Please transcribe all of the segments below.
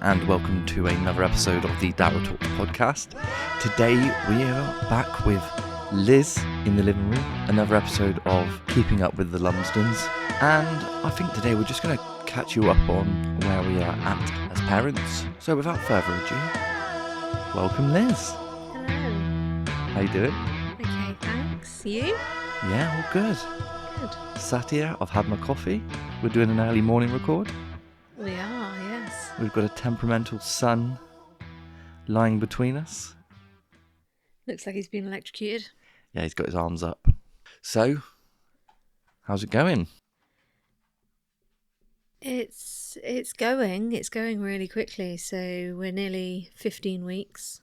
and welcome to another episode of the Daryl Talks podcast. Today we are back with Liz in the living room, another episode of Keeping Up with the Lumsdons, and I think today we're just going to catch you up on where we are at as parents. So without further ado, welcome Liz. Hello. How you doing? Okay, thanks. You? Yeah, all good. Good. Sat here, I've had my coffee. We're doing an early morning record. We are, yes. We've got a temperamental son lying between us. Looks like he's been electrocuted. Yeah, he's got his arms up. So, how's it going? It's going really quickly. So we're nearly 15 weeks.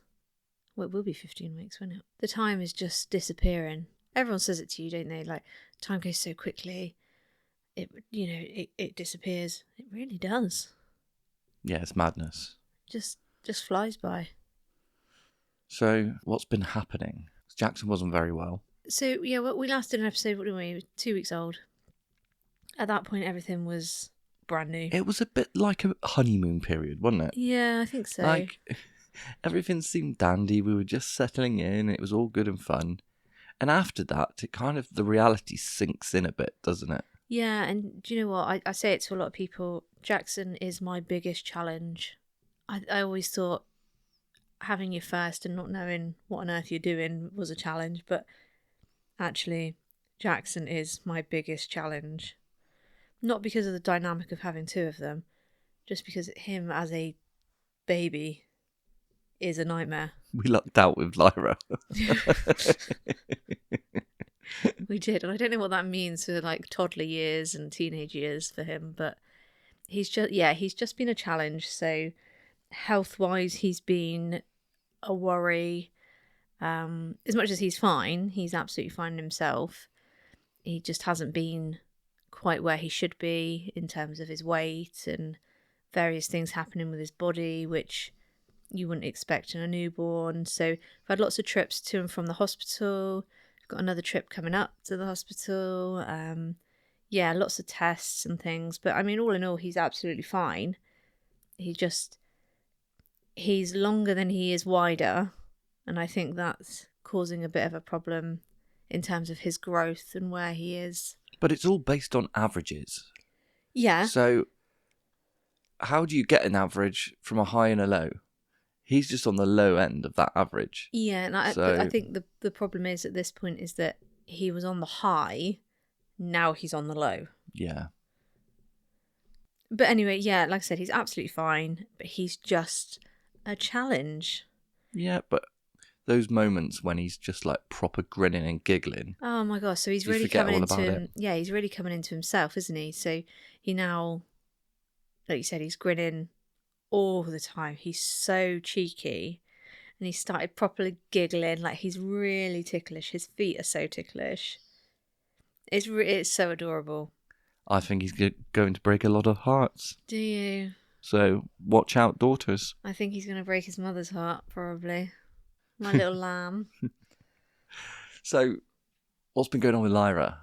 Well, it will be 15 weeks, won't it? The time is just disappearing. Everyone says it to you, don't they? Like, time goes so quickly. It disappears. It really does. Yeah, it's madness. Just flies by. So, what's been happening? Jackson wasn't very well. So, yeah, well, we last did an episode, what did we? 2 weeks old. At that point, everything was brand new. It was a bit like a honeymoon period, wasn't it? Yeah, I think so. Like, everything seemed dandy. We were just settling in. It was all good and fun. And after that, the reality sinks in a bit, doesn't it? Yeah, and do you know what? I say it to a lot of people. Jackson is my biggest challenge. I always thought having your first and not knowing what on earth you're doing was a challenge, but actually, Jackson is my biggest challenge. Not because of the dynamic of having two of them, just because him as a baby is a nightmare. We lucked out with Lyra. We did, and I don't know what that means for like toddler years and teenage years for him, but he's just been a challenge. So health-wise, he's been a worry. As much as he's fine, he's absolutely fine himself. He just hasn't been quite where he should be in terms of his weight and various things happening with his body, which you wouldn't expect in a newborn. So I've had lots of trips to and from the hospital. Got another trip coming up to the hospital. Lots of tests and things. But I mean, all in all, he's absolutely fine. He's longer than he is wider. And I think that's causing a bit of a problem in terms of his growth and where he is. But it's all based on averages. Yeah. So how do you get an average from a high and a low? He's just on the low end of that average. Yeah, and I think the problem is at this point is that he was on the high, now he's on the low. Yeah. But anyway, yeah, like I said, he's absolutely fine, but he's just a challenge. Yeah, but those moments when he's just like proper grinning and giggling. Oh my gosh, so he's really coming into he's really coming into himself, isn't he? So he now, like you said, he's grinning all the time. He's so cheeky, and he started properly giggling. Like, he's really ticklish. His feet are so ticklish. It's so adorable. I think he's going to break a lot of hearts. Do you? So watch out, daughters. I think he's going to break his mother's heart, probably. My little lamb. So what's been going on with Lyra?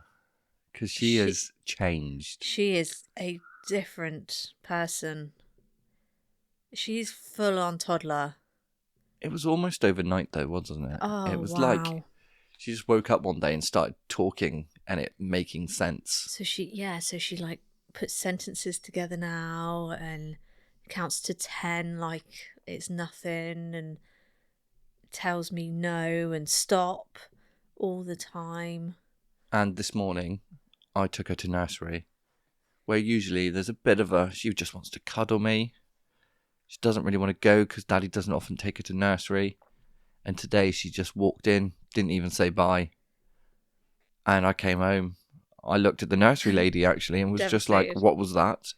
Because she has changed. She is a different person. She's full on toddler. It was almost overnight though, wasn't it? Oh, it was wow. Like she just woke up one day and started talking and it making sense. So she like puts sentences together now and counts to 10 like it's nothing and tells me no and stop all the time. And this morning I took her to nursery where usually there's a bit of she just wants to cuddle me. She doesn't really want to go because Daddy doesn't often take her to nursery. And today she just walked in, didn't even say bye. And I came home. I looked at the nursery lady actually and was just like, what was that?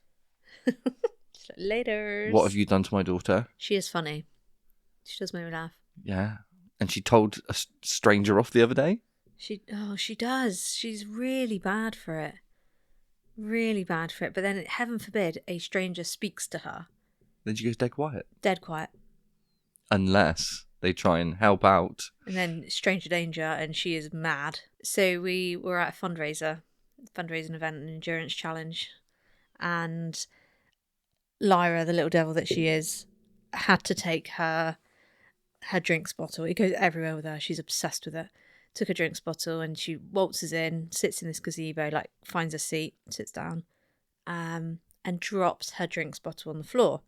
Later. What have you done to my daughter? She is funny. She does make me laugh. Yeah. And she told a stranger off the other day? She does. She's really bad for it. Really bad for it. But then, heaven forbid, a stranger speaks to her. Then she goes dead quiet. Dead quiet. Unless they try and help out. And then stranger danger, and she is mad. So we were at a fundraising event, an endurance challenge. And Lyra, the little devil that she is, had to take her drinks bottle. It goes everywhere with her. She's obsessed with it. Took her drinks bottle and she waltzes in, sits in this gazebo, like finds a seat, sits down, and drops her drinks bottle on the floor.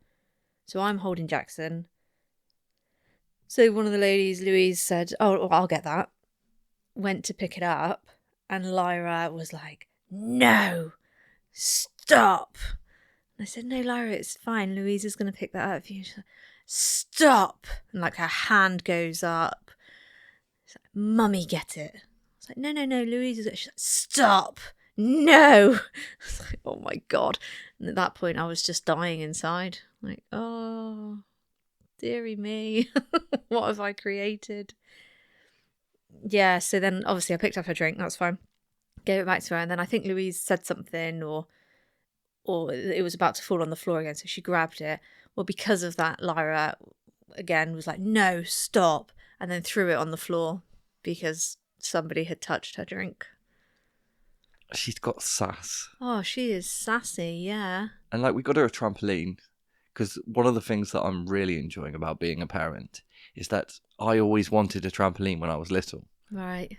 So I'm holding Jackson. So one of the ladies, Louise, said, "Oh, well, I'll get that." Went to pick it up, and Lyra was like, "No, stop." And I said, "No, Lyra, it's fine. Louise is going to pick that up for you." She's like, "Stop." And like her hand goes up. She's like, "Mummy, get it." I was like, "No, Louise is it." She's like, "Stop. No." I was like, oh my God. And at that point, I was just dying inside. Like, oh, dearie me. What have I created? Yeah, so then obviously I picked up her drink. That's fine. Gave it back to her. And then I think Louise said something or it was about to fall on the floor again. So she grabbed it. Well, because of that, Lyra, again, was like, "No, stop." And then threw it on the floor because somebody had touched her drink. She's got sass. Oh, she is sassy, yeah. And like, we got her a trampoline because one of the things that I'm really enjoying about being a parent is that I always wanted a trampoline when I was little. Right.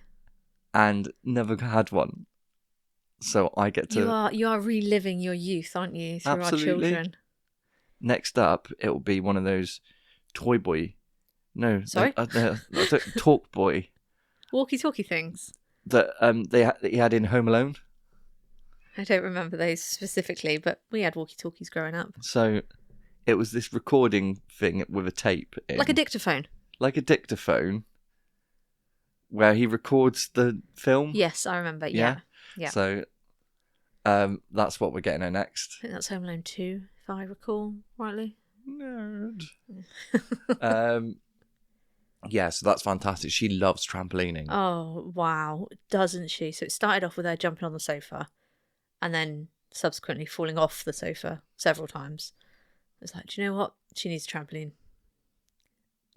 And never had one. So I get to... You are reliving your youth, aren't you, through Absolutely. our children? Next up, it will be one of those toy boy... No. Sorry? Talk boy. Walkie-talkie things. That he had in Home Alone. I don't remember those specifically, but we had walkie-talkies growing up. So it was this recording thing with a tape in. Like a dictaphone. Like a dictaphone. Where he records the film. Yes, I remember, yeah. So that's what we're getting her next. I think that's Home Alone 2, if I recall rightly. Nerd. Yeah, so that's fantastic. She loves trampolining. Oh, wow. Doesn't she? So it started off with her jumping on the sofa and then subsequently falling off the sofa several times. It's like, do you know what? She needs a trampoline.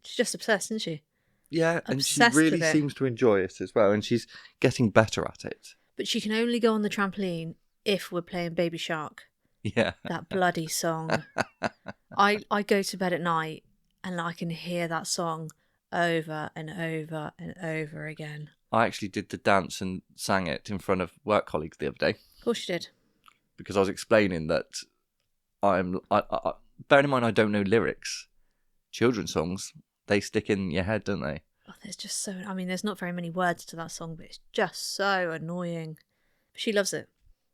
She's just obsessed, isn't she? Yeah, and she Obsessed really with it. seems to enjoy it as well, and she's getting better at it. But she can only go on the trampoline if we're playing Baby Shark. Yeah. That bloody song. I go to bed at night and I can hear that song over and over and over again. I actually did the dance and sang it in front of work colleagues the other day. Of course you did. Because I was explaining that bearing in mind I don't know lyrics. Children's songs, they stick in your head, don't they? Oh, there's not very many words to that song, but it's just so annoying. She loves it.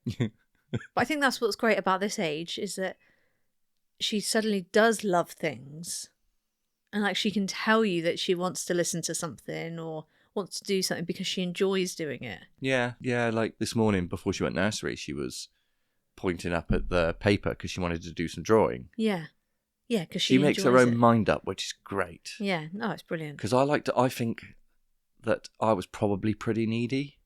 But I think that's what's great about this age is that she suddenly does love things. And like she can tell you that she wants to listen to something or wants to do something because she enjoys doing it. Yeah, like this morning before she went nursery, she was pointing up at the paper because she wanted to do some drawing. Yeah, because she makes her own mind up, which is great. Yeah, no, it's brilliant. Because I think that I was probably pretty needy.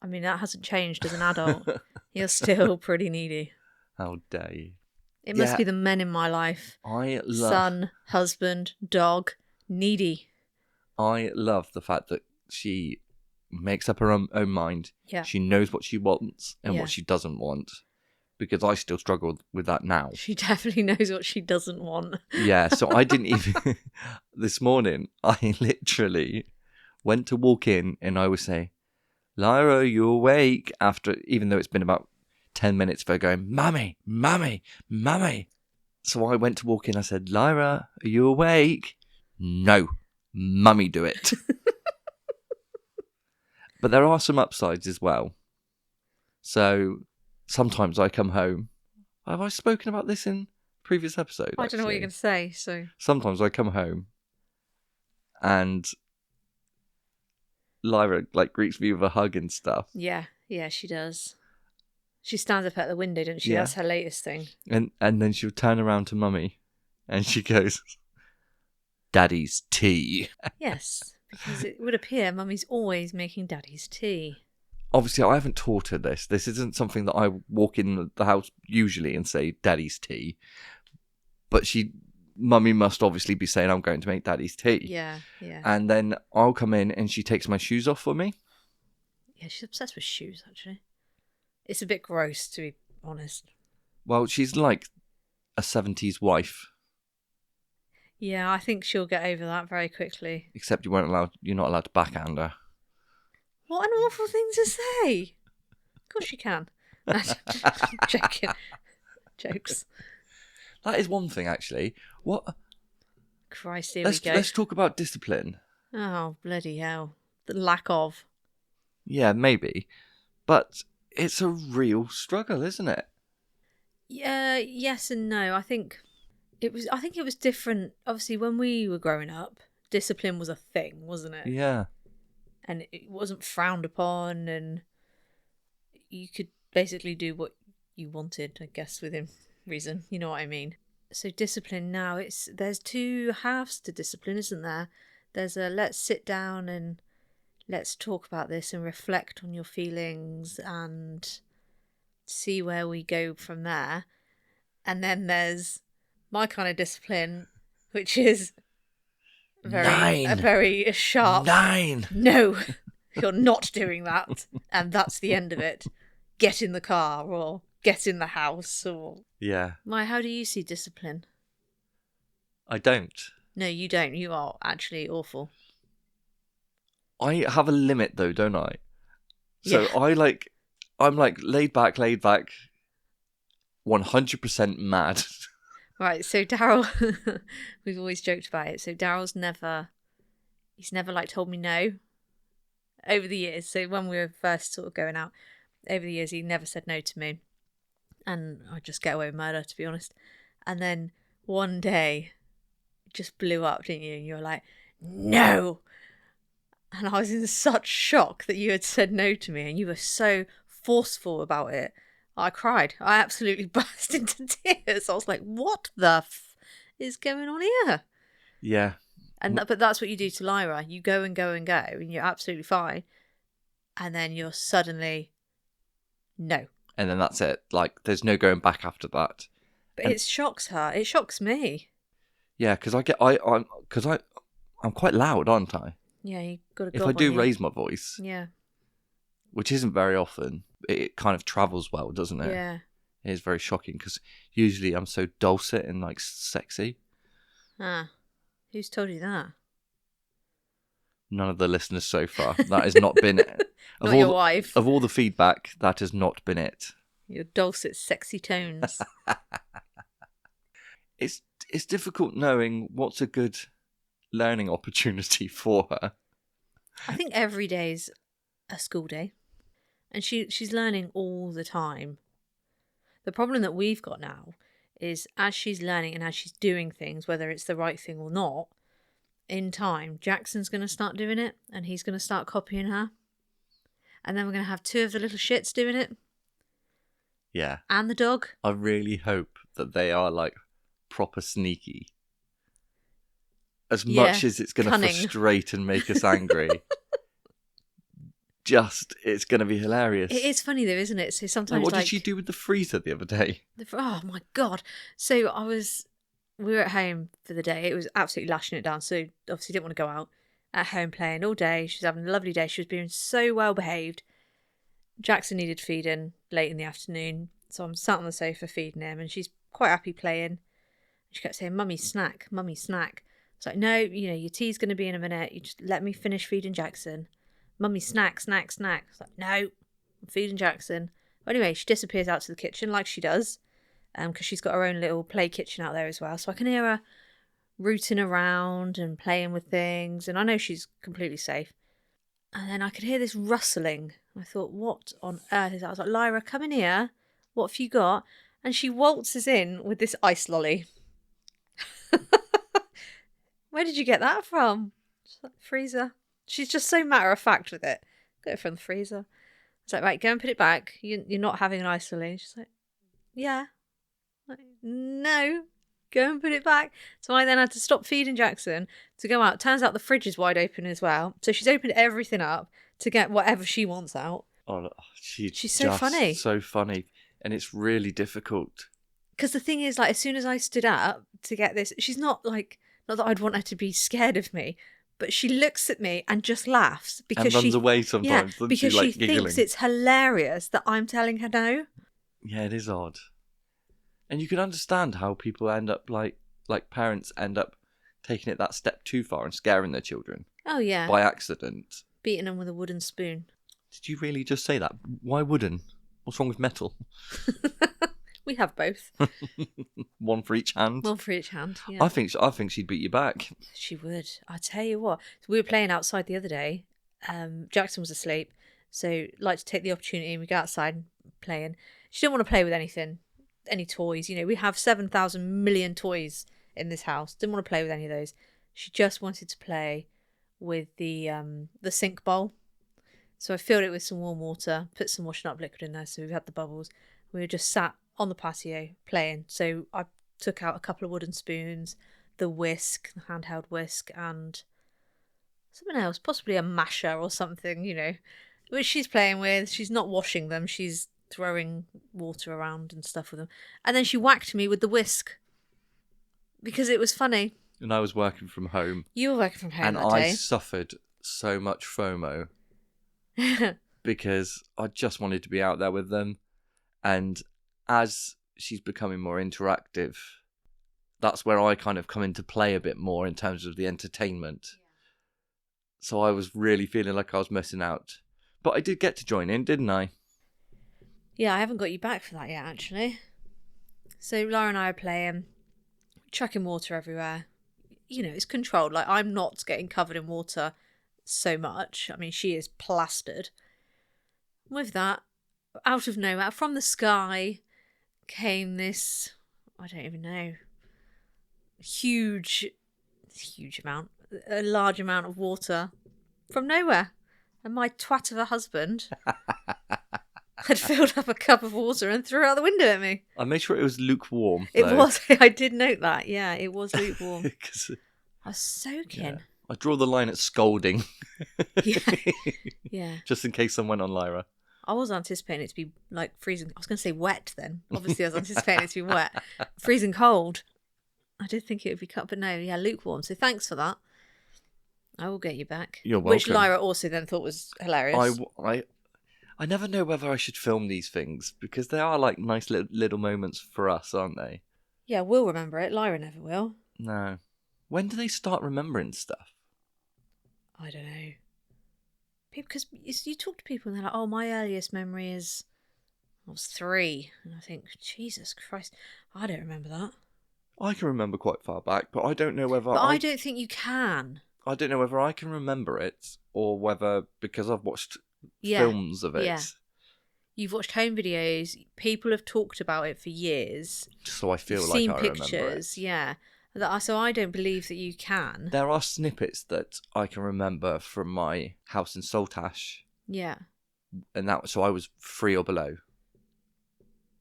I mean, that hasn't changed as an adult. You're still pretty needy. How dare you? It must be the men in my life. Son, husband, dog, needy. I love the fact that she makes up her own mind. Yeah. She knows what she wants and what she doesn't want. Because I still struggle with that now. She definitely knows what she doesn't want. Yeah, so I didn't even... This morning, I literally went to walk in and I would say, "Lyra, are you awake?" Even though it's been about 10 minutes of her going, "Mummy, mummy, mummy." So I went to walk in. I said, "Lyra, are you awake?" "No, mummy do it." But there are some upsides as well. So sometimes I come home. Have I spoken about this in previous episodes? I don't know what you're going to say. So sometimes I come home and Lyra greets me with a hug and stuff. Yeah, she does. She stands up at the window, doesn't she? Yeah. That's her latest thing. And then she'll turn around to Mummy and she goes, "Daddy's tea." Yes, because it would appear Mummy's always making Daddy's tea. Obviously, I haven't taught her this. This isn't something that I walk in the house usually and say, "Daddy's tea." But Mummy must obviously be saying, "I'm going to make Daddy's tea." Yeah. And then I'll come in and she takes my shoes off for me. Yeah, she's obsessed with shoes, actually. It's a bit gross, to be honest. Well, she's like a 70s wife. Yeah, I think she'll get over that very quickly. Except you're not allowed to backhand her. What an awful thing to say. Of course you can. Joking. Jokes. That is one thing, actually. What? Christ, here Let's we go. let's talk about discipline. Oh, bloody hell. The lack of. Yeah, maybe, but it's a real struggle, isn't it? Yeah, yes and no. I think it was different. Obviously, when we were growing up, discipline was a thing, wasn't it? Yeah. And it wasn't frowned upon, and you could basically do what you wanted, I guess, within reason. You know what I mean? So discipline now, there's two halves to discipline, isn't there? There's a let's sit down and let's talk about this and reflect on your feelings and see where we go from there. And then there's my kind of discipline, which is a very sharp. 9. No, you're not doing that. And that's the end of it. Get in the car or get in the house or... Yeah. How do you see discipline? I don't. No, you don't. You are actually awful. I have a limit though, don't I? So Yeah. I'm like laid back, 100% mad. Right, so Daryl, we've always joked about it. So he's never like told me no over the years. So when we were first sort of going out, over the years, he never said no to me. And I just get away with murder, to be honest. And then one day, it just blew up, didn't you? And you were like, no! And I was in such shock that you had said no to me, and you were so forceful about it. I cried. I absolutely burst into tears. I was like, what the is going on here? Yeah. But that's what you do to Lyra. You go and go and go, and you're absolutely fine. And then you're suddenly, no. And then that's it. Like, there's no going back after that. But it shocks her. It shocks me. Yeah, because I'm quite loud, aren't I? Yeah, you got to. If I do raise my voice, yeah, which isn't very often, it kind of travels well, doesn't it? Yeah. It is very shocking because usually I'm so dulcet and like sexy. Ah, who's told you that? None of the listeners so far. That has not been it. Not your wife. Of all the feedback, that has not been it. Your dulcet, sexy tones. It's difficult knowing what's a good learning opportunity for her. I think every day's a school day, and she's learning all the time. The problem that we've got now is as she's learning and as she's doing things, whether it's the right thing or not, in time, Jackson's going to start doing it, and he's going to start copying her. And then we're going to have two of the little shits doing it. Yeah. And the dog. I really hope that they are like proper sneaky. As much as it's going to frustrate and make us angry, it's going to be hilarious. It is funny though, isn't it? So sometimes, what did she do with the freezer the other day? Oh my God. So we were at home for the day. It was absolutely lashing it down. So obviously didn't want to go out. At home playing all day. She was having a lovely day. She was being so well behaved. Jackson needed feeding late in the afternoon. So I'm sat on the sofa feeding him, and she's quite happy playing. She kept saying, "Mummy, snack, Mummy, snack." It's like, no, your tea's going to be in a minute. You just let me finish feeding Jackson. Mummy, snack, snack, snack. It's like, no, I'm feeding Jackson. But anyway, she disappears out to the kitchen like she does, because she's got her own little play kitchen out there as well. So I can hear her rooting around and playing with things, and I know she's completely safe. And then I could hear this rustling. I thought, what on earth is that? I was like, Lyra, come in here. What have you got? And she waltzes in with this ice lolly. Where did you get that from? Like, freezer. She's just so matter of fact with it. Got it from the freezer. It's like, right, go and put it back. You're not having an ice lolly. She's like, yeah. Like, no. Go and put it back. So I then had to stop feeding Jackson to go out. Turns out the fridge is wide open as well. So she's opened everything up to get whatever she wants out. Oh, she's so funny. So funny. And it's really difficult. Because the thing is, like, as soon as I stood up to get this, she's not that I'd want her to be scared of me, but she looks at me and just laughs. Because and runs away sometimes. Yeah, because she thinks giggling. It's hilarious that I'm telling her no. Yeah, it is odd. And you can understand how people end up like parents end up taking it that step too far and scaring their children Oh, yeah. by accident. Beating them with a wooden spoon. Did you really just say that? Why wooden? What's wrong with metal? We have both. One for each hand. One for each hand, yeah. I think she'd beat you back. She would. I tell you what. We were playing outside the other day. Jackson was asleep, so like to take the opportunity and we go outside playing. She didn't want to play with anything, any toys. You know, we have 7,000 million toys in this house. Didn't want to play with any of those. She just wanted to play with the sink bowl. So I filled it with some warm water, put some washing up liquid in there, so we've had the bubbles. We were just sat on the patio playing. So I took out a couple of wooden spoons, the whisk, the handheld whisk, and something else, possibly a masher or something, you know, which she's playing with. She's not washing them. She's throwing water around and stuff with them. And then she whacked me with the whisk because it was funny. And I was working from home. You were working from home and that day. I suffered so much FOMO because I just wanted to be out there with them. And as she's becoming more interactive, that's where I kind of come into play a bit more in terms of the entertainment. Yeah. So I was really feeling like I was missing out. But I did get to join in, didn't I? Yeah, I haven't got you back for that yet, actually. So Laura and I are playing, chucking water everywhere. You know, it's controlled. Like, I'm not getting covered in water so much. I mean, she is plastered. With that, out of nowhere, from the sky, came this, I don't even know, huge amount, a large amount of water from nowhere. And my twat of a husband had filled up a cup of water and threw it out the window at me. I made sure it was lukewarm. It was. I did note that. Yeah, it was lukewarm. I was soaking. Yeah. I draw the line at scolding. Yeah. Yeah. Just in case someone on Lyra. I was anticipating it to be like freezing. I was going to say wet then. Obviously, I was anticipating it to be wet. Freezing cold. I did think it would be cut, but no, yeah, lukewarm. So thanks for that. I will get you back. You're welcome. Which Lyra also then thought was hilarious. I never know whether I should film these things because they are like nice little moments for us, aren't they? Yeah, we'll remember it. Lyra never will. No. When do they start remembering stuff? I don't know. Because you talk to people and they're like, oh, my earliest memory is I was 3. And I think, Jesus Christ, I don't remember that. I can remember quite far back, but I don't know whether I don't think you can. I don't know whether I can remember it or whether because I've watched films of it. Yeah. You've watched home videos. People have talked about it for years. So I feel You've like seen I pictures, remember it. yeah. So I don't believe that you can. There are snippets that I can remember from my house in Saltash. Yeah. And so I was 3 or below.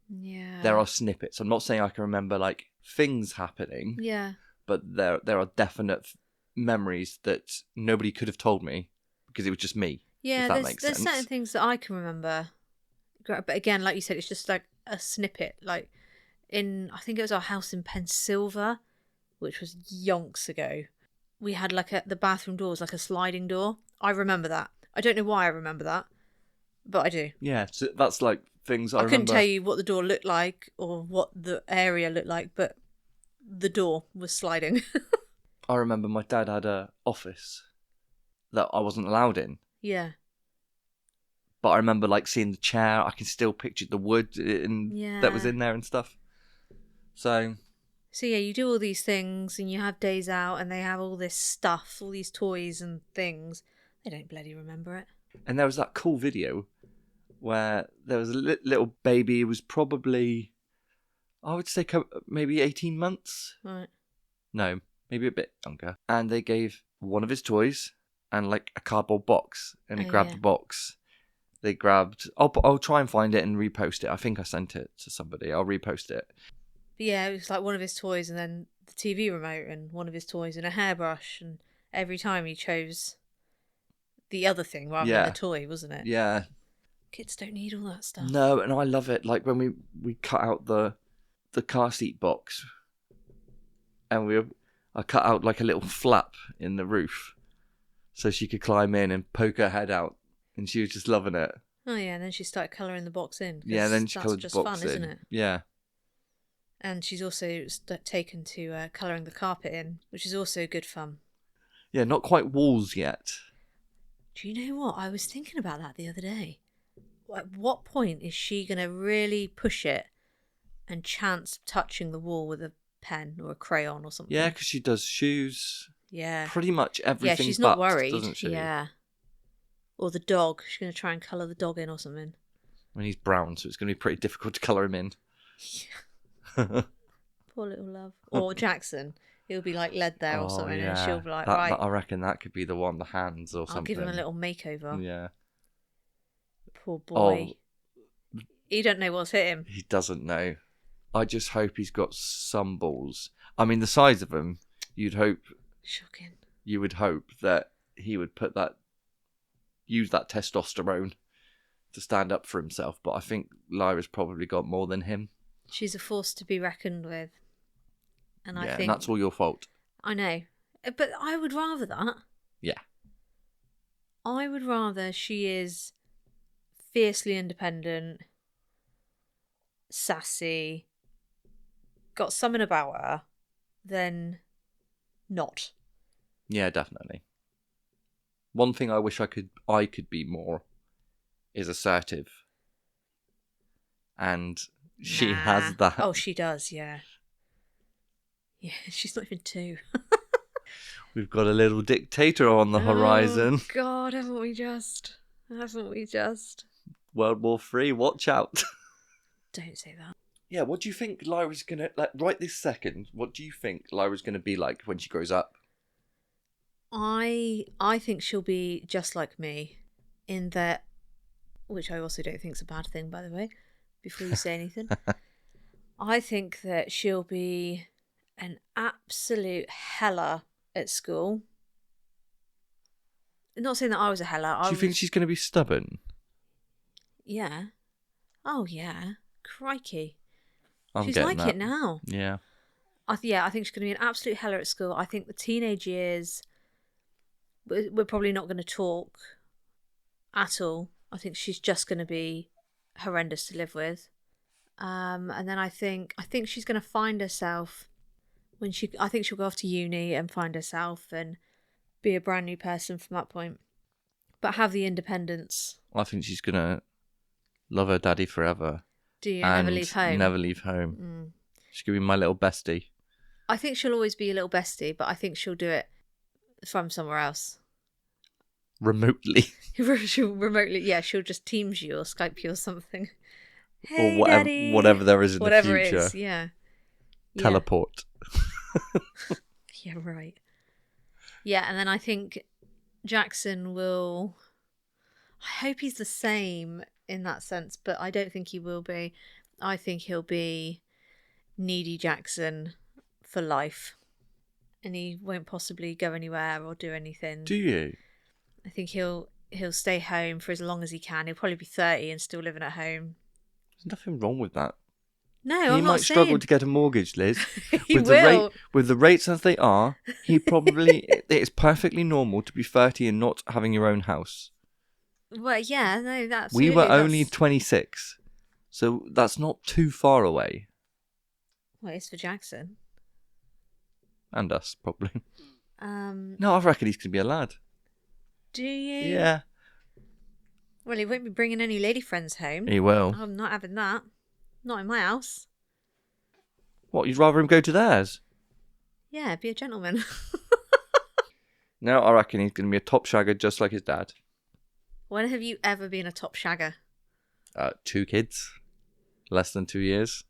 Yeah. There are snippets. I'm not saying I can remember like things happening. Yeah. But there are definite memories that nobody could have told me because it was just me. Yeah, if that there's makes sense. certain things that I can remember. But again, like you said, it's just like a snippet. Like I think it was our house in Pensilva, which was yonks ago. We had like the bathroom door was like a sliding door. I remember that. I don't know why I remember that, but I do. Yeah, so that's like things I remember. Couldn't tell you what the door looked like or what the area looked like, but the door was sliding. I remember my dad had an office that I wasn't allowed in. Yeah. But I remember like seeing the chair. I can still picture the wood that was in there and stuff. So yeah, you do all these things and you have days out and they have all this stuff, all these toys and things. They don't bloody remember it. And there was that cool video where there was a little baby. It was probably, I would say maybe 18 months. Right. No, maybe a bit younger. And they gave one of his toys and like a cardboard box. And he grabbed the box. They grabbed... I'll try and find it and repost it. I think I sent it to somebody. I'll repost it. But yeah, it was like one of his toys and then the TV remote and one of his toys and a hairbrush. And every time he chose the other thing rather than the toy, wasn't it? Yeah. Kids don't need all that stuff. No, and I love it. Like when we cut out the car seat box and I cut out like a little flap in the roof so she could climb in and poke her head out. And she was just loving it. Oh yeah, and then she started colouring the box in. Yeah, then she coloured the box in. That's just fun, isn't it? Yeah. And she's also taken to colouring the carpet in, which is also good fun. Yeah, not quite walls yet. Do you know what? I was thinking about that the other day. At what point is she going to really push it and chance touching the wall with a pen or a crayon or something? Yeah, because she does shoes. Yeah. Pretty much everything she's not but, worried, doesn't she? Yeah. Or the dog. She's going to try and colour the dog in or something. I mean, he's brown, so it's going to be pretty difficult to colour him in. Poor little love. Or Jackson. He'll be like led there or something, and she'll be like, right. I reckon that could be the one, the hands or something. I'll give him a little makeover. Yeah. Poor boy. Oh, he don't know what's hit him. He doesn't know. I just hope he's got some balls. I mean, the size of him, Shocking. You would hope that he would use that testosterone to stand up for himself. But I think Lyra's probably got more than him. She's a force to be reckoned with. And I think... and that's all your fault. I know. But I would rather that. Yeah. I would rather she is fiercely independent, sassy, got something about her, than not. Yeah, definitely. One thing I wish I could be more is assertive. And she has that. Oh, she does, yeah. Yeah, she's not even 2. We've got a little dictator on the horizon. Oh, God, haven't we just? World War III, watch out. Don't say that. Yeah, what do you think Lyra's going to... Like, right this second, what do you think Lyra's going to be like when she grows up? I think she'll be just like me in that, which I also don't think is a bad thing, by the way, before you say anything. I think that she'll be an absolute hella at school. I'm not saying that I was a hella. Do you think she's going to be stubborn? Yeah. Oh, yeah. Crikey. She's getting like that. it now. Yeah. I think she's going to be an absolute hella at school. I think the teenage years, we're probably not going to talk at all. I think she's just going to be horrendous to live with. And then I think she's going to find herself I think she'll go off to uni and find herself and be a brand new person from that point. But have the independence. I think she's going to love her daddy forever. Do you? And never leave home? Never leave home. She's going to be my little bestie. I think she'll always be a little bestie, but I think she'll do it from somewhere else. Remotely. She'll just Teams you or Skype you or something. Hey, or whatever there is in the future. Whatever it is, yeah. Teleport. Yeah, right. Yeah, and then I think Jackson will... I hope he's the same in that sense, but I don't think he will be. I think he'll be needy Jackson for life. And he won't possibly go anywhere or do anything. Do you? I think he'll stay home for as long as he can. He'll probably be 30 and still living at home. There's nothing wrong with that. No, he I'm not saying... might struggle to get a mortgage, Liz. He will. With the rates as they are, he probably... It's perfectly normal to be 30 and not having your own house. Well, yeah, no, that's... We were only 26, so that's not too far away. Well, it's for Jackson. And us, probably. No, I reckon he's going to be a lad. Do you? Yeah. Well, he won't be bringing any lady friends home. He will. I'm not having that. Not in my house. What, you'd rather him go to theirs? Yeah, be a gentleman. No, I reckon he's going to be a top shagger just like his dad. When have you ever been a top shagger? 2 kids. Less than 2 years.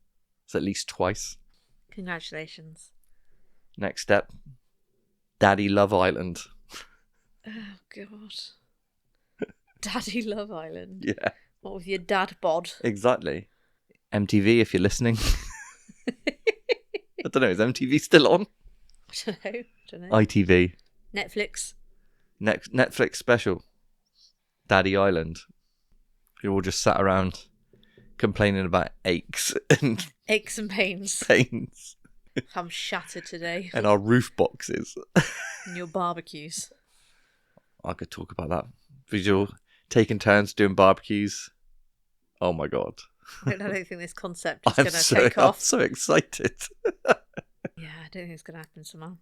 It's at least twice. Congratulations. Next step. Daddy Love Island. Oh, God. Daddy Love Island. Yeah. What with your dad bod? Exactly. MTV, if you're listening. I don't know, is MTV still on? I don't know. ITV. Netflix. Netflix special. Daddy Island. We all just sat around complaining about aches and pains. I'm shattered today. And our roof boxes. And your barbecues. I could talk about that. Visual. Taking turns doing barbecues. Oh my God. I don't think this concept is I'm going to take I'm off. so excited. Yeah, I don't think it's going to happen somehow.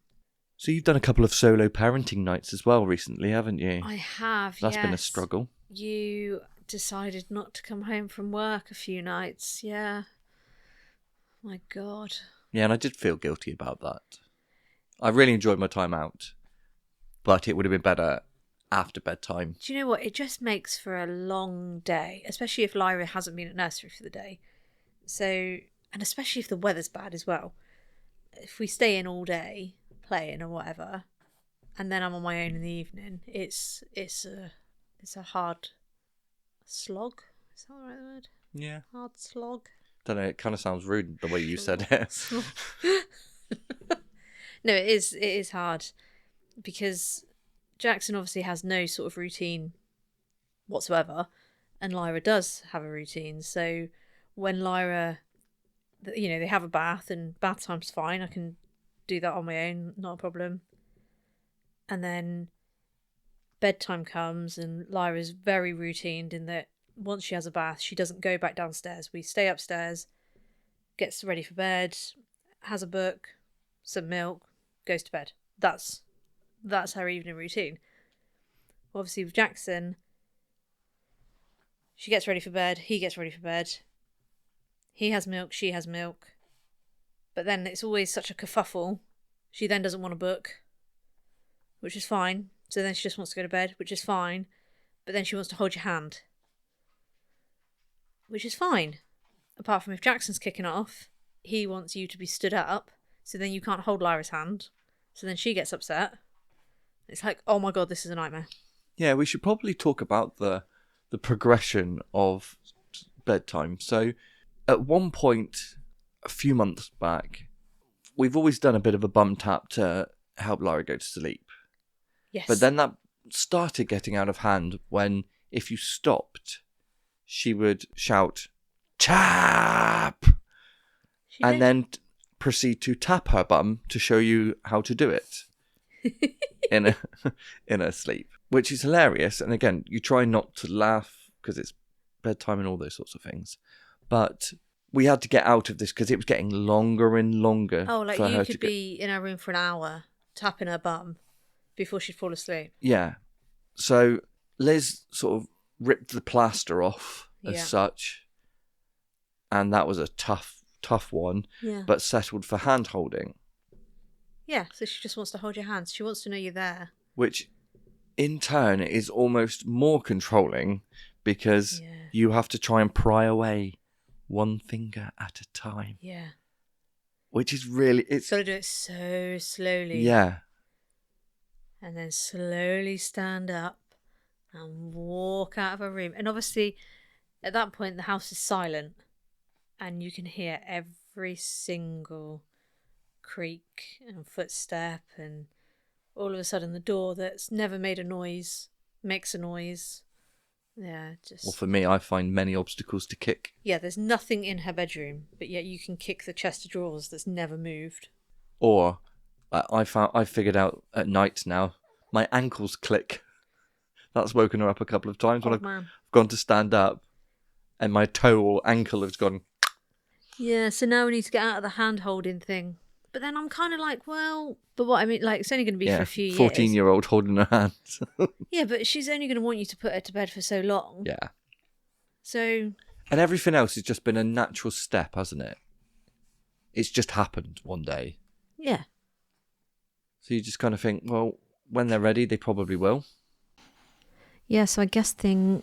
So you've done a couple of solo parenting nights as well recently, haven't you? I have, That's been a yes. struggle. You decided not to come home from work a few nights, yeah. My God. Yeah, and I did feel guilty about that. I really enjoyed my time out, but it would have been better after bedtime. Do you know what? It just makes for a long day, especially if Lyra hasn't been at nursery for the day. So, and especially if the weather's bad as well. If we stay in all day playing or whatever, and then I'm on my own in the evening, it's a hard slog. Is that the right word? Yeah. Hard slog. Don't know, it kind of sounds rude the way you said it. No, it is hard because Jackson obviously has no sort of routine whatsoever, and Lyra does have a routine. So when Lyra, they have a bath, and bath time's fine. I can do that on my own, not a problem. And then bedtime comes, and Lyra's very routined in that once she has a bath, she doesn't go back downstairs. We stay upstairs, gets ready for bed, has a book, some milk, goes to bed. That's her evening routine. Obviously with Jackson, she gets ready for bed, he gets ready for bed. He has milk, she has milk. But then it's always such a kerfuffle. She then doesn't want a book, which is fine. So then she just wants to go to bed, which is fine. But then she wants to hold your hand, which is fine. Apart from if Jackson's kicking off, he wants you to be stood up, so then you can't hold Lyra's hand. So then she gets upset. It's like, oh my God, this is a nightmare. Yeah, we should probably talk about the progression of bedtime. So at one point, a few months back, we've always done a bit of a bum tap to help Lyra go to sleep. Yes. But then that started getting out of hand when, if you stopped, she would shout, tap! And then proceed to tap her bum to show you how to do it in her sleep, which is hilarious. And again, you try not to laugh because it's bedtime and all those sorts of things. But we had to get out of this because it was getting longer and longer. Oh, like for you her could to be in her room for an hour, tapping her bum before she'd fall asleep. Yeah. So Liz sort of ripped the plaster off as such. And that was a tough one, but settled for hand holding. Yeah, so she just wants to hold your hands. She wants to know you're there. Which in turn is almost more controlling because you have to try and pry away one finger at a time. Yeah. Which is really... It's got to do it so slowly. Yeah. And then slowly stand up and walk out of a room. And obviously, at that point, the house is silent. And you can hear every single creak and footstep. And all of a sudden, the door that's never made a noise makes a noise. Yeah, just... Well, for me, I find many obstacles to kick. Yeah, there's nothing in her bedroom, but yet you can kick the chest of drawers that's never moved. Or I figured out at night now, my ankles click. That's woken her up a couple of times when I've gone to stand up, and my toe or ankle has gone. Yeah, so now we need to get out of the hand holding thing. But then I'm kind of like, well, but what I mean, like, it's only going to be for a few years. 14-year-old holding her hands. Yeah, but she's only going to want you to put her to bed for so long. Yeah. So. And everything else has just been a natural step, hasn't it? It's just happened one day. Yeah. So you just kind of think, well, when they're ready, they probably will. Yeah, so I guess the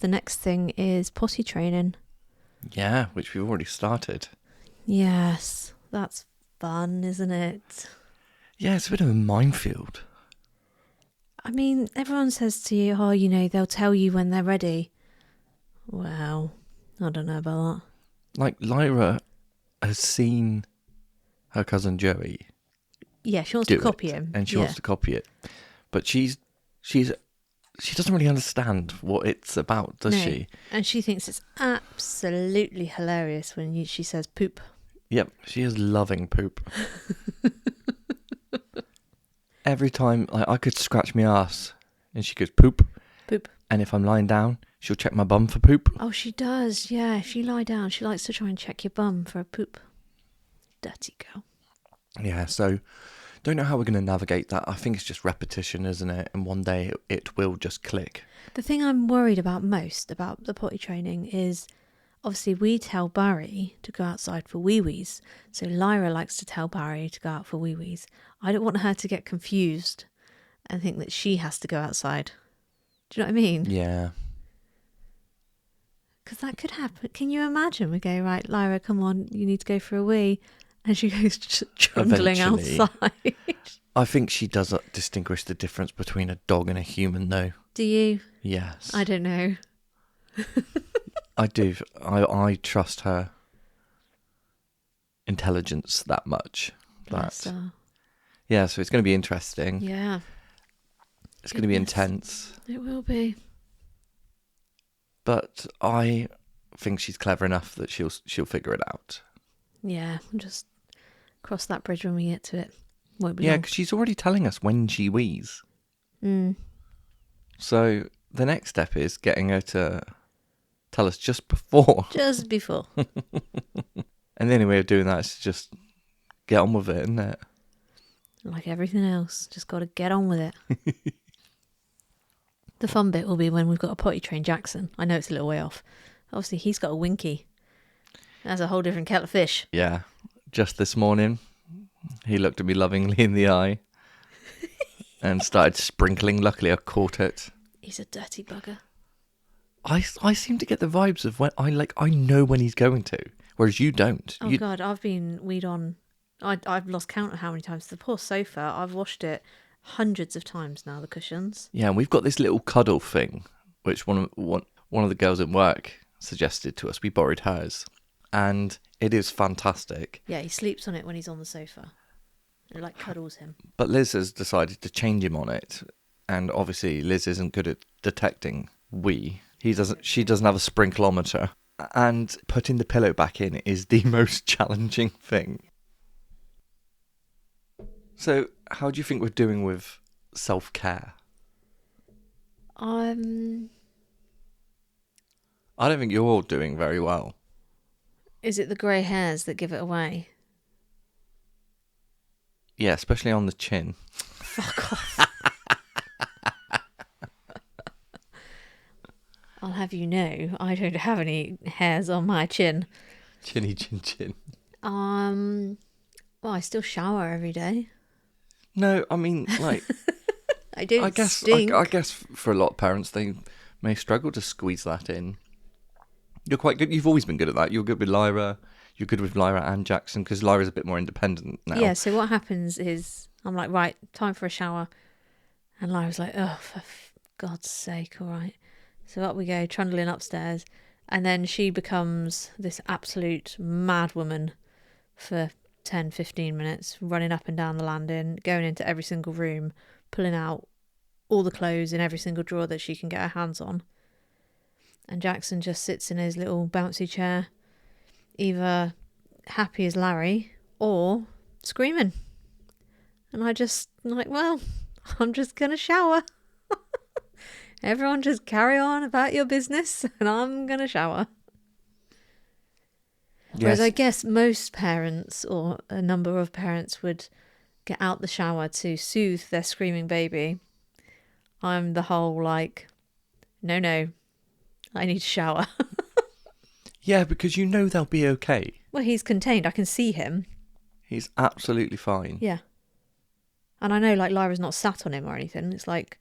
next thing is potty training. Yeah, which we've already started. Yes, that's fun, isn't it? Yeah, it's a bit of a minefield. I mean, everyone says to you, oh, they'll tell you when they're ready. Well, I don't know about that. Like, Lyra has seen her cousin Joey. Yeah, she wants to copy him. And she wants to copy it. But she doesn't really understand what it's about, does she? And she thinks it's absolutely hilarious when she says poop. Yep, she is loving poop. Every time I could scratch my ass and she goes poop. Poop. And if I'm lying down, She'll check my bum for poop. Oh, she does. Yeah, if you lie down, she likes to try and check your bum for a poop. Dirty girl. Yeah, so don't know how we're going to navigate that. I think it's just repetition, isn't it? And one day it will just click. The thing I'm worried about most about the potty training is obviously we tell Barry to go outside for wee-wees. So Lyra likes to tell Barry to go out for wee-wees. I don't want her to get confused and think that she has to go outside. Do you know what I mean? Yeah. Because that could happen. Can you imagine? We go, right, Lyra, come on, you need to go for a wee. And she goes trundling Eventually. outside. I think she does distinguish the difference between a dog and a human, though. Do you? Yes. I don't know. I do. I trust her intelligence that much. Bless her. Yeah, so it's going to be interesting. Yeah. It's going to be intense. It will be. But I think she's clever enough that she'll figure it out. Yeah, we'll just cross that bridge when we get to it. Won't be Yeah, long. because she's already telling us when she wheezes. Mm. So the next step is getting her to tell us just before. Just before. And the only way of doing that is to just get on with it, isn't it? Like everything else, just got to get on with it. The fun bit will be when we've got to potty train Jackson. I know it's a little way off. Obviously, he's got a winky. That's a whole different kettle of fish. Yeah. Just this morning, he looked at me lovingly in the eye and started sprinkling. Luckily, I caught it. He's a dirty bugger. I seem to get the vibes of when I know when he's going to, whereas you don't. Oh, God, I've been weed on. I've lost count of how many times. The poor sofa, I've washed it hundreds of times now, the cushions. Yeah, and we've got this little cuddle thing, which one of the girls in work suggested to us. We borrowed hers, and it is fantastic. Yeah, he sleeps on it when he's on the sofa. It like cuddles him. But Liz has decided to change him on it, and obviously Liz isn't good at detecting she doesn't have a sprinkleometer, and putting the pillow back in is the most challenging thing. So, how do you think we're doing with self-care? I I don't think you're doing very well. Is it the grey hairs that give it away? Yeah, especially on the chin. Fuck off. I'll have you know, I don't have any hairs on my chin. Chinny chin chin. Well, I still shower every day. No, I mean, like, I don't I guess for a lot of parents, they may struggle to squeeze that in. You're quite good. You've always been good at that. You're good with Lyra. You're good with Lyra and Jackson because Lyra's a bit more independent now. Yeah, so what happens is I'm like, right, time for a shower. And Lyra's like, oh, for God's sake, all right. So up we go, trundling upstairs. And then she becomes this absolute mad woman for 10, 15 minutes, running up and down the landing, going into every single room, pulling out all the clothes in every single drawer that she can get her hands on. And Jackson just sits in his little bouncy chair, either happy as Larry or screaming. And I just like, well, I'm just going to shower. Everyone just carry on about your business and I'm going to shower. Yes. Whereas I guess most parents or a number of parents would get out the shower to soothe their screaming baby. I'm the whole like, no, I need to shower. Yeah, because you know they'll be okay. Well, he's contained. I can see him. He's absolutely fine. Yeah. And I know like Lyra's not sat on him or anything. It's like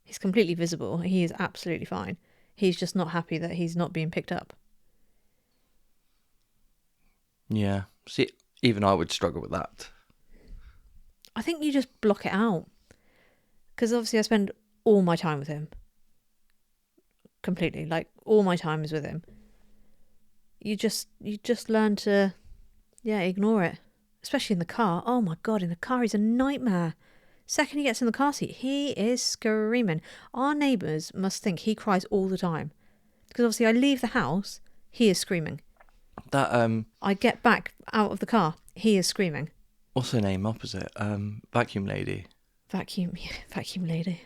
he's completely visible. He is absolutely fine. He's just not happy that he's not being picked up. Yeah. See, even I would struggle with that. I think you just block it out. Because obviously I spend all my time with him. Completely. Like all my time is with him. You just learn to, ignore it. Especially in the car. Oh my God, in the car he's a nightmare. Second he gets in the car seat, he is screaming. Our neighbours must think he cries all the time. Because obviously I leave the house, he is screaming. That I get back out of the car, he is screaming. What's her name opposite? Vacuum lady. Vacuum lady.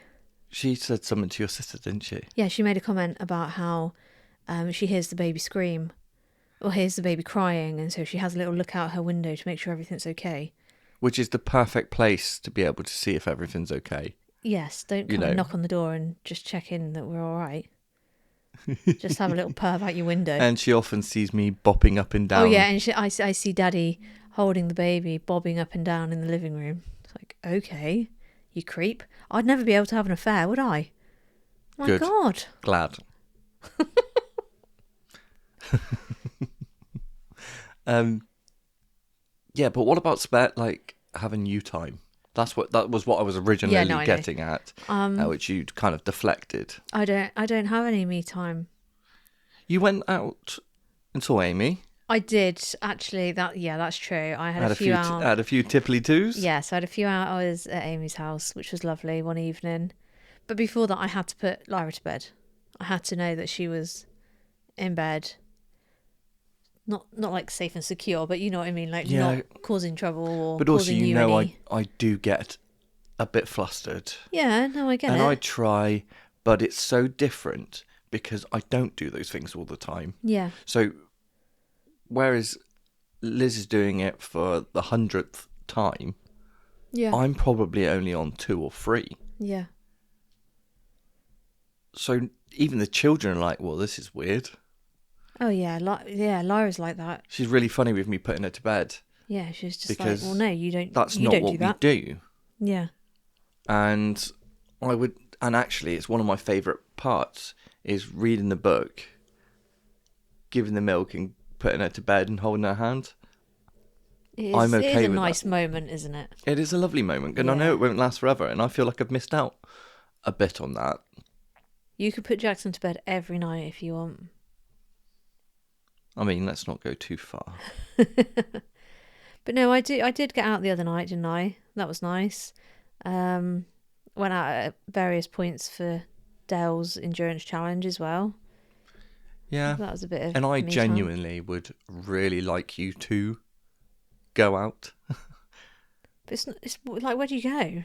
She said something to your sister, didn't she? Yeah, she made a comment about how she hears the baby scream or hears the baby crying, and so she has a little look out her window to make sure everything's okay. Which is the perfect place to be able to see if everything's okay. Yes, don't come and knock on the door and just check in that we're all right. Just have a little perv out your window. And she often sees me bopping up and down. Oh yeah, and I see Daddy holding the baby, bobbing up and down in the living room. It's like, okay, you creep. I'd never be able to have an affair, would I? My Good. God. Glad. Yeah, but what about having you time? That was what I was originally getting at, which you kind of deflected. I don't have any me time. You went out and saw Amy. I did actually. That's true. I had a few hours. Had a few tipply twos. Yes, I had a few hours at Amy's house, which was lovely one evening. But before that, I had to put Lyra to bed. I had to know that she was in bed. Not like safe and secure, but you know what I mean, like not causing trouble or but also, causing you any... I do get a bit flustered. Yeah, no, I get it. And I try, but it's so different because I don't do those things all the time. Yeah. So, whereas Liz is doing it for the 100th time, I'm probably only on 2 or 3. Yeah. So even the children are like, well, this is weird. Oh, yeah. Lyra's like that. She's really funny with me putting her to bed. Yeah, she's just like, well, no, you don't. That's not what we do. Yeah. And actually, it's one of my favourite parts is reading the book, giving the milk and putting her to bed and holding her hand. I'm okay with that. It is a nice moment, isn't it? It is a lovely moment. And I know it won't last forever. And I feel like I've missed out a bit on that. You could put Jackson to bed every night if you want. I mean, let's not go too far. But no, I did get out the other night, didn't I? That was nice. Went out at various points for Dale's endurance challenge as well. Yeah. That was a bit of... And I genuinely would really like you to go out. But it's like, where do you go?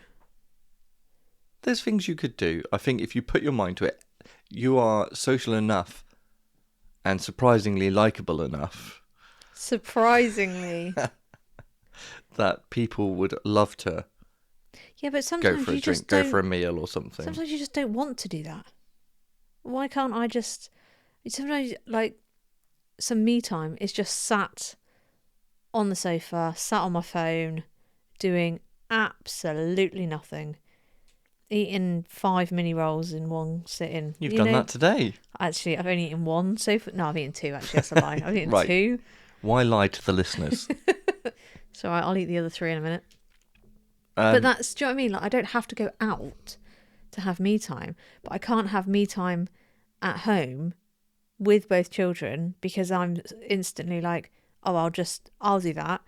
There's things you could do. I think if you put your mind to it, you are social enough and surprisingly likeable enough. Surprisingly. That people would love to but sometimes go for a drink, go for a meal or something. Sometimes you just don't want to do that. Why can't I just... Sometimes, like, some me time is just sat on the sofa, sat on my phone, doing absolutely nothing. Eating 5 mini rolls in one sitting. You've done that today. Actually, I've only eaten 1 so far. No, I've eaten 2, actually. That's a lie. I've eaten 2. Why lie to the listeners? It's all right. I'll eat the other 3 in a minute. But that's, do you know what I mean? Like, I don't have to go out to have me time. But I can't have me time at home with both children because I'm instantly like, oh, I'll do that.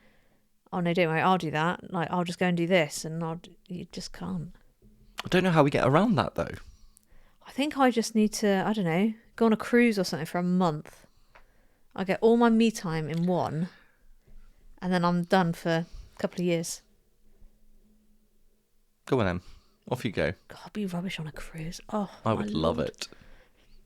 Oh, no, don't worry. I'll do that. Like, I'll just go and do this. And you just can't. I don't know how we get around that, though. I think I just need to, I don't know, go on a cruise or something for a month. I get all my me time in one, and then I'm done for a couple of years. Go on, Em. Off you go. God, I'd be rubbish on a cruise. Oh, I would love it.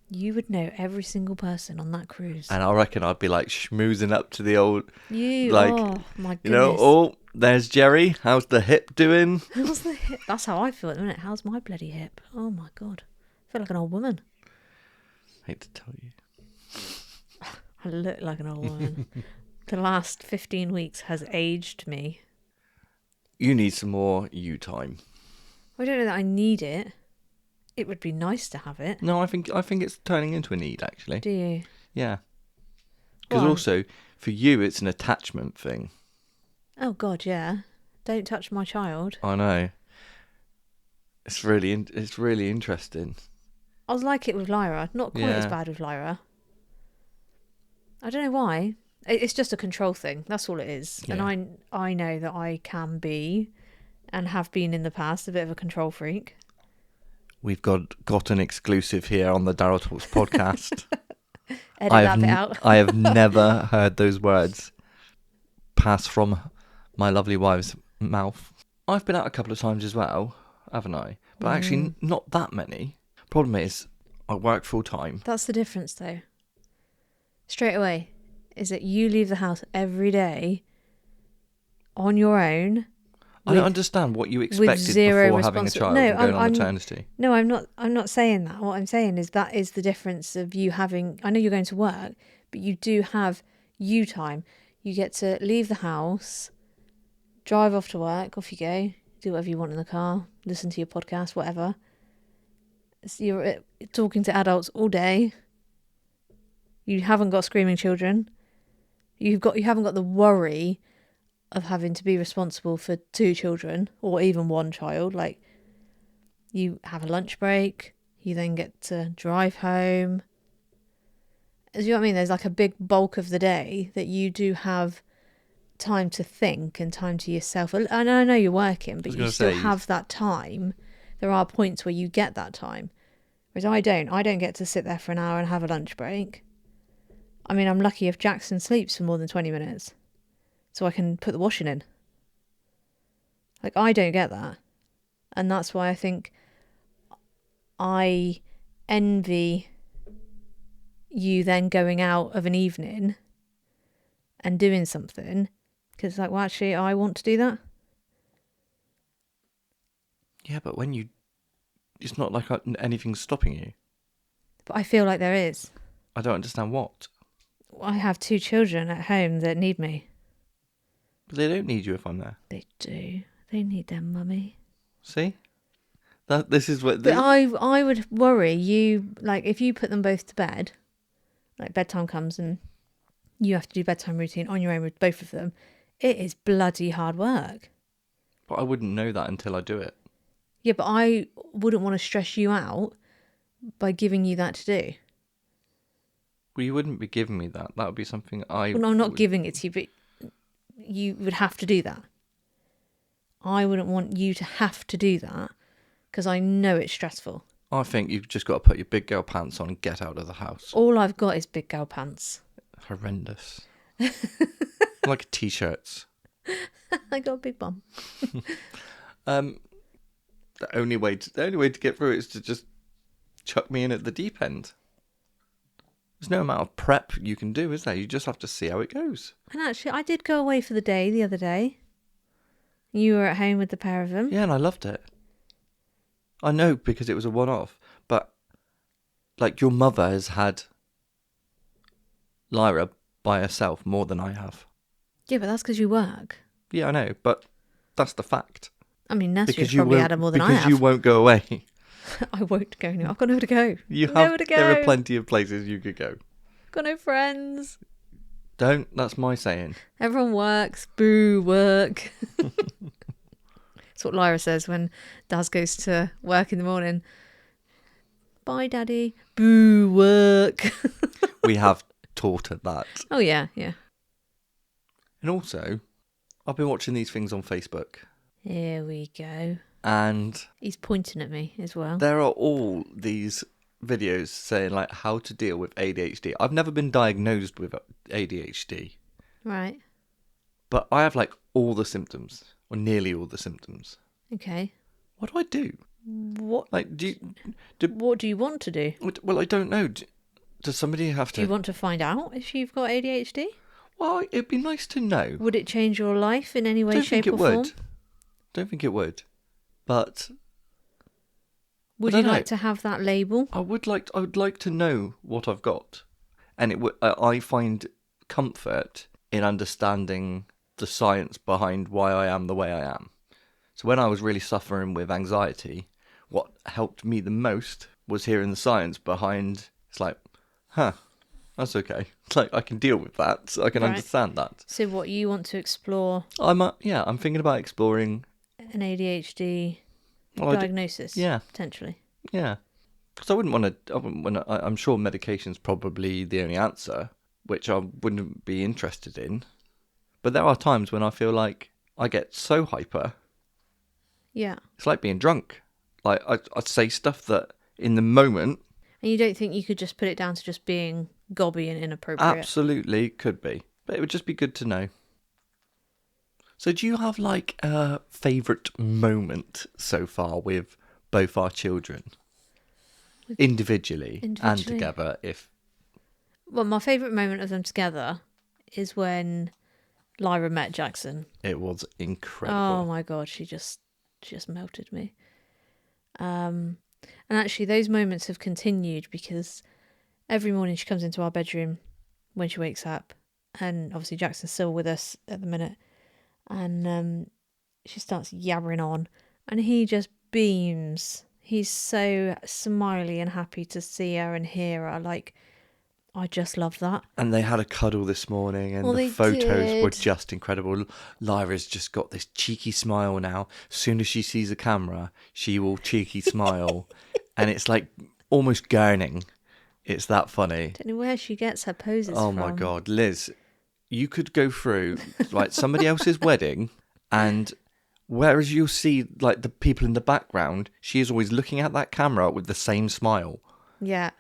You would know every single person on that cruise. And I reckon I'd be like schmoozing up to the old... oh, my goodness. You know, there's Jerry. How's the hip doing? How's the hip? That's how I feel at the minute. How's my bloody hip? Oh, my God. I feel like an old woman. I hate to tell you. I look like an old woman. The last 15 weeks has aged me. You need some more you time. I don't know that I need it. It would be nice to have it. No, I think it's turning into a need, actually. Do you? Yeah. Because also, for you, it's an attachment thing. Oh, God, yeah. Don't touch my child. I know. It's really interesting. I was like it with Lyra. Not quite as bad with Lyra. I don't know why. It's just a control thing. That's all it is. Yeah. And I know that I can be, and have been in the past, a bit of a control freak. We've got an exclusive here on the Daryl Talks podcast. Edit that bit out. I have never heard those words pass from my lovely wife's mouth. I've been out a couple of times as well, haven't I? But actually, not that many. Problem is, I work full time. That's the difference, though. Straight away, is that you leave the house every day on your own. I don't understand what you expected before having a child and going on maternity. No, I'm not saying that. What I'm saying is that is the difference of you having. I know you're going to work, but you do have you time. You get to leave the house, drive off to work. Off you go. Do whatever you want in the car. Listen to your podcast, whatever. So you're talking to adults all day. You haven't got screaming children. You haven't got the worry of having to be responsible for 2 children or even 1 child. Like, you have a lunch break, you then get to drive home. Do you know what I mean? There's like a big bulk of the day that you do have time to think and time to yourself. And I know you're working, but you still have that time. There are points where you get that time. Whereas I don't get to sit there for an hour and have a lunch break. I mean, I'm lucky if Jackson sleeps for more than 20 minutes. So I can put the washing in. Like, I don't get that. And that's why I think I envy you then going out of an evening and doing something. Because it's like, well, actually, I want to do that. Yeah, but it's not like anything's stopping you. But I feel like there is. I don't understand what. I have 2 children at home that need me. But they don't need you if I'm there. They do. They need their mummy. See? This is what... But I would worry you, like, if you put them both to bed, like bedtime comes and you have to do bedtime routine on your own with both of them, it is bloody hard work. But I wouldn't know that until I do it. Yeah, but I wouldn't want to stress you out by giving you that to do. Well, you wouldn't be giving me that. That would be something I... Well, no, I'm not giving it to you, but you would have to do that. I wouldn't want you to have to do that because I know it's stressful. I think you've just got to put your big girl pants on and get out of the house. All I've got is big girl pants. Horrendous. Like T-shirts. I got a big bum. The only way to get through it is to just chuck me in at the deep end. There's no amount of prep you can do, is there? You just have to see how it goes. And actually, I did go away for the day the other day. You were at home with the pair of them. Yeah, and I loved it. I know because it was a one-off, but like your mother has had Lyra by herself more than I have. Yeah, but that's because you work. Yeah, I know, but that's the fact. I mean, nursery's probably had her more than I have. Because you won't go away. I won't go anywhere. I've got nowhere to go. There are plenty of places you could go. Got no friends. Don't. That's my saying. Everyone works. Boo, work. That's what Lyra says when Daz goes to work in the morning. Bye, Daddy. Boo, work. We have taught her that. Oh, yeah, yeah. And also, I've been watching these things on Facebook. Here we go. And he's pointing at me as well. There are all these videos saying like how to deal with ADHD. I've never been diagnosed with ADHD. Right. But I have like all the symptoms, or nearly all the symptoms. Okay. What do I do? What? Like, what do you want to do? Well, I don't know. Does somebody have to... Do you want to find out if you've got ADHD? Well, it'd be nice to know. Would it change your life in any way, shape or form? Don't think it would. But would you like to have that label? I would like to know what I've got, and it would. I find comfort in understanding the science behind why I am the way I am. So when I was really suffering with anxiety, what helped me the most was hearing the science behind. It's like, that's okay. It's like I can deal with that. So I can understand that. So what you want to explore? I'm thinking about exploring an ADHD diagnosis. Potentially. Yeah, because I wouldn't want to. I'm sure medication's probably the only answer, which I wouldn't be interested in. But there are times when I feel like I get so hyper. Yeah. It's like being drunk. Like I'd say stuff that in the moment. And you don't think you could just put it down to just being gobby and inappropriate? Absolutely could be, but it would just be good to know. So do you have like a favourite moment so far with both our children individually and together. Well, my favourite moment of them together is when Lyra met Jackson. It was incredible. Oh my god, she just melted me. And actually, those moments have continued because every morning she comes into our bedroom when she wakes up, and obviously Jackson's still with us at the minute, and she starts yabbering on, and he just beams. He's so smiley and happy to see her and hear her. Like, I just love that. And they had a cuddle this morning, and the They photos were did. just incredible. Lyra's just got this cheeky smile now. As soon as she sees a camera, she will cheeky smile. And it's like almost gurning. It's that funny. Don't know where she gets her poses Oh from. my God. Liz, you could go through like somebody else's wedding, and whereas you'll see like the people in the background, she is always looking at that camera with the same smile. Yeah.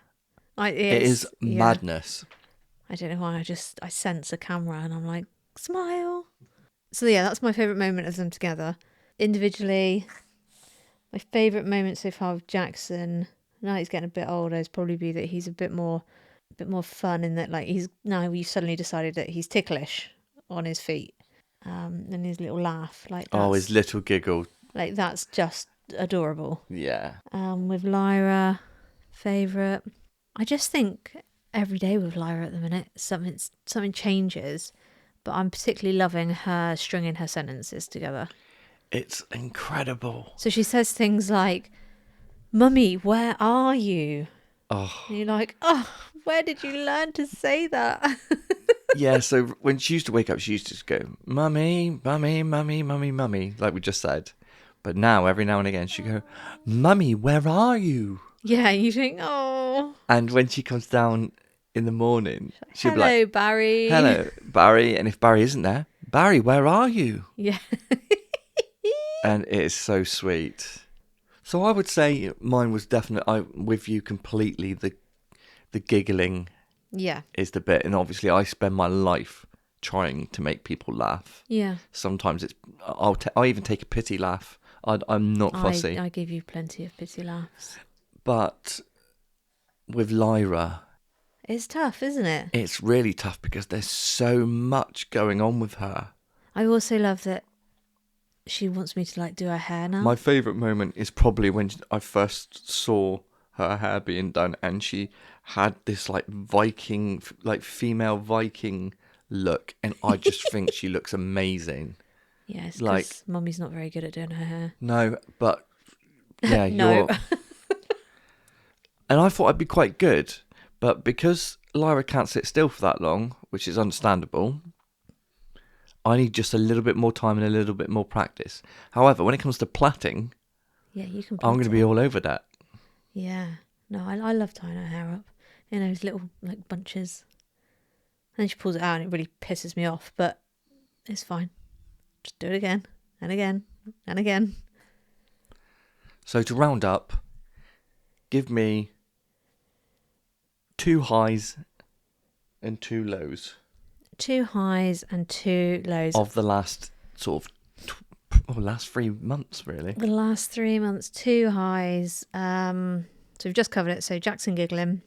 It is madness. I don't know why. I sense a camera and I'm like, smile. So yeah, that's my favourite moment of them together. Individually, my favourite moment so far with Jackson, now he's getting a bit older, is probably be that he's a bit more fun in that, like, we've suddenly decided that he's ticklish on his feet. And his little laugh, like, his little giggle. like, that's just adorable. Yeah. With Lyra, favourite. I just think every day with Lyra at the minute, something changes, but I'm particularly loving her stringing her sentences together. It's incredible. So she says things like, "Mummy, where are you?" Oh. And you're like, "Oh, where did you learn to say that?" Yeah, so when she used to wake up, she used to just go, "Mummy, mummy, mummy, mummy, mummy," like we just said. But now, every now and again, she'd go, "Mummy, where are you?" Yeah, you think, "Oh." And when she comes down in the morning, she'll be Hello, like, Barry. "Hello, Barry." And if Barry isn't there, "Barry, where are you?" Yeah. And it is so sweet. So I would say mine was definitely, I'm with you completely. The giggling Yeah. is the bit. And obviously I spend my life trying to make people laugh. Yeah. Sometimes I even take a pity laugh. I'm not fussy. I give you plenty of pity laughs. But with Lyra, It's tough, isn't it? it's really tough because there's so much going on with her. I also love that she wants me to, like, do her hair now. My favourite moment is probably when I first saw her hair being done, and she had this like Viking, like female Viking look, and I just think she looks amazing. Yeah, it's like, because Mummy's not very good at doing her hair. No, but yeah, No. And I thought I'd be quite good, but because Lyra can't sit still for that long, which is understandable, I need just a little bit more time and a little bit more practice. However, when it comes to plaiting, Yeah, you can. I'm going to be all over that. Yeah. No, I love tying her hair up in those little, like, bunches. And then she pulls it out and it really pisses me off, but it's fine. Just do it again and again and again. So to round up, give me 2 highs and 2 lows. 2 highs and 2 lows. Of the last sort of last 3 months, really. The last 3 months, 2 highs. So we've just covered it. So Jackson giggling.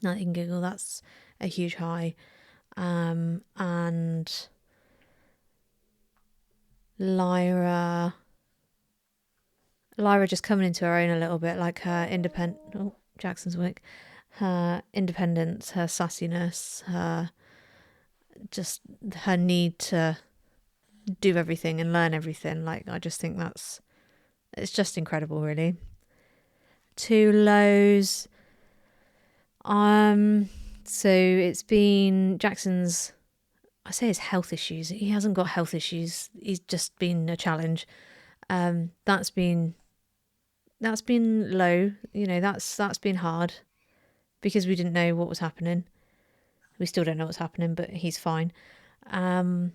Now you can giggle, that's a huge high. And Lyra just coming into her own a little bit, like her Jackson's wick. Her independence, her sassiness, her need to do everything and learn everything. Like, I just think it's just incredible, really. 2 lows. So it's been Jackson's, I say his health issues. He hasn't got health issues. He's just been a challenge. That's been low. You know, that's been hard because we didn't know what was happening. We still don't know what's happening, but he's fine. And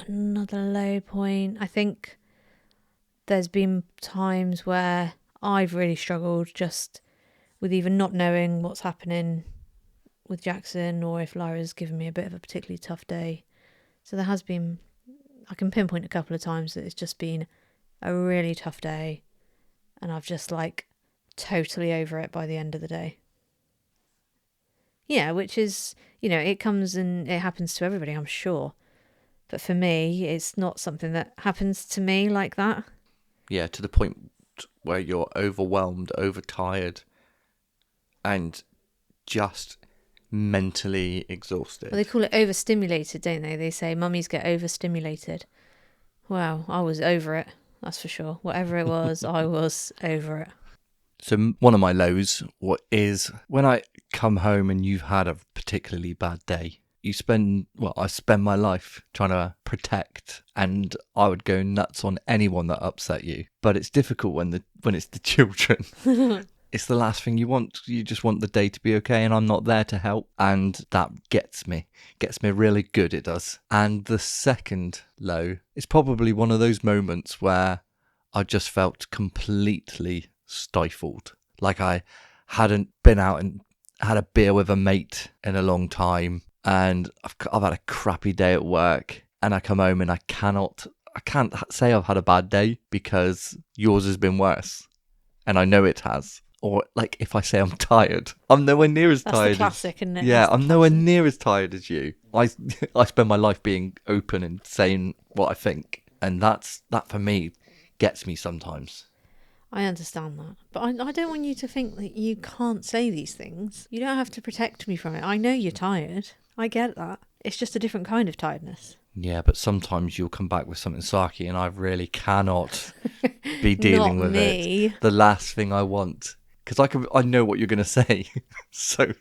another low point, I think there's been times where I've really struggled just with either not knowing what's happening with Jackson or if Lyra's given me a bit of a particularly tough day. So there has been, I can pinpoint a couple of times that it's just been a really tough day, and I've just like totally over it by the end of the day. Yeah, which is, it comes and it happens to everybody, I'm sure. But for me, it's not something that happens to me like that. Yeah, to the point where you're overwhelmed, overtired, and just mentally exhausted. Well, they call it overstimulated, don't they? They say mummies get overstimulated. Well, I was over it, that's for sure. Whatever it was, I was over it. So one of my lows is when I come home and you've had a particularly bad day. I spend my life trying to protect, and I would go nuts on anyone that upset you. But it's difficult when it's the children. It's the last thing you want. You just want the day to be okay, and I'm not there to help. And that gets me really good, it does. And the second low is probably one of those moments where I just felt completely stifled. Like I hadn't been out and had a beer with a mate in a long time. And I've had a crappy day at work, and I come home and I can't say I've had a bad day because yours has been worse. And I know it has. Or like if I say I'm tired, I'm nowhere near as That's tired. the classic, isn't it? Yeah, I'm nowhere near as tired as you. I spend my life being open and saying what I think. And that for me gets me sometimes. I understand that. But I don't want you to think that you can't say these things. You don't have to protect me from it. I know you're tired. I get that. It's just a different kind of tiredness. Yeah, but sometimes you'll come back with something sarky, and I really cannot be dealing with it. The last thing I want, because I know what you're going to say, so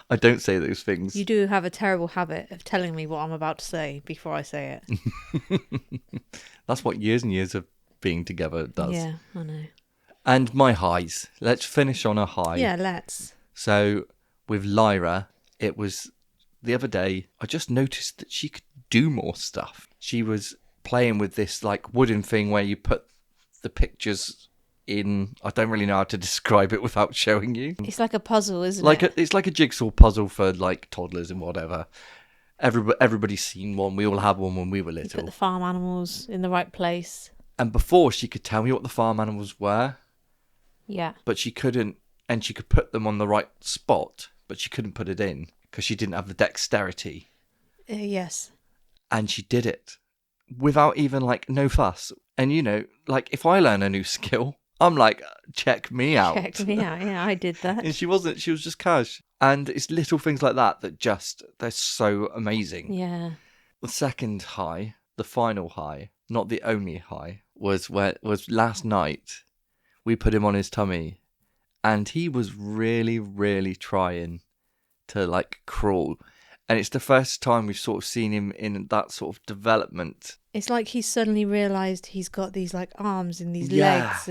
I don't say those things. You do have a terrible habit of telling me what I'm about to say before I say it. That's what years and years of being together does. Yeah, I know. And my highs. Let's finish on a high. Yeah, let's. So with Lyra, it was the other day, I just noticed that she could do more stuff. She was playing with this like wooden thing where you put the pictures in. I don't really know how to describe it without showing you. It's like a puzzle, isn't it? It's like a jigsaw puzzle for like toddlers and whatever. Everybody's seen one. We all had one when we were little. You put the farm animals in the right place. And before, she could tell me what the farm animals were. Yeah. But she couldn't, and she could put them on the right spot, but she couldn't put it in because she didn't have the dexterity. Yes. And she did it without even like no fuss. And like if I learn a new skill, I'm like, check me out. Check me out. Yeah, I did that. And she was just cash. And it's little things like that they're so amazing. Yeah. The second high, the final high, not the only high, was last night. We put him on his tummy, and he was really, really trying to like crawl. And it's the first time we've sort of seen him in that sort of development. It's like he's suddenly realised he's got these like arms and these legs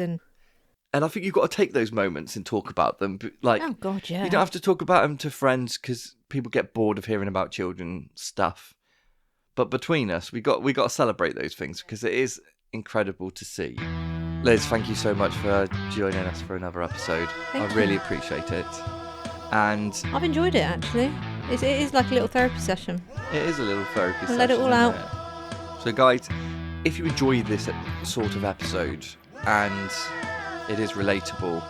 and I think you've got to take those moments and talk about them. Like, oh god, yeah. You don't have to talk about them to friends because people get bored of hearing about children stuff. But between us, we got to celebrate those things because it is incredible to see. Liz, thank you so much for joining us for another episode. I really appreciate it. And I've enjoyed it actually. It is like a little therapy session. It is a little therapy session. Let it all out. So guys, if you enjoy this sort of episode and it is relatable,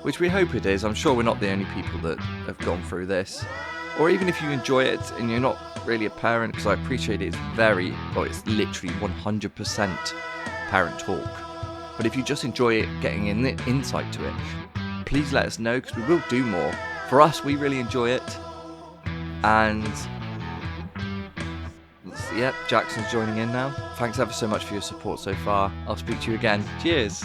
which we hope it is, I'm sure we're not the only people that have gone through this. Or even if you enjoy it and you're not really a parent, because I appreciate it's it's literally 100% parent talk. But if you just enjoy it, getting in the insight to it, please let us know because we will do more. For us, we really enjoy it. And Jackson's joining in now. Thanks ever so much for your support so far. I'll speak to you again. Cheers.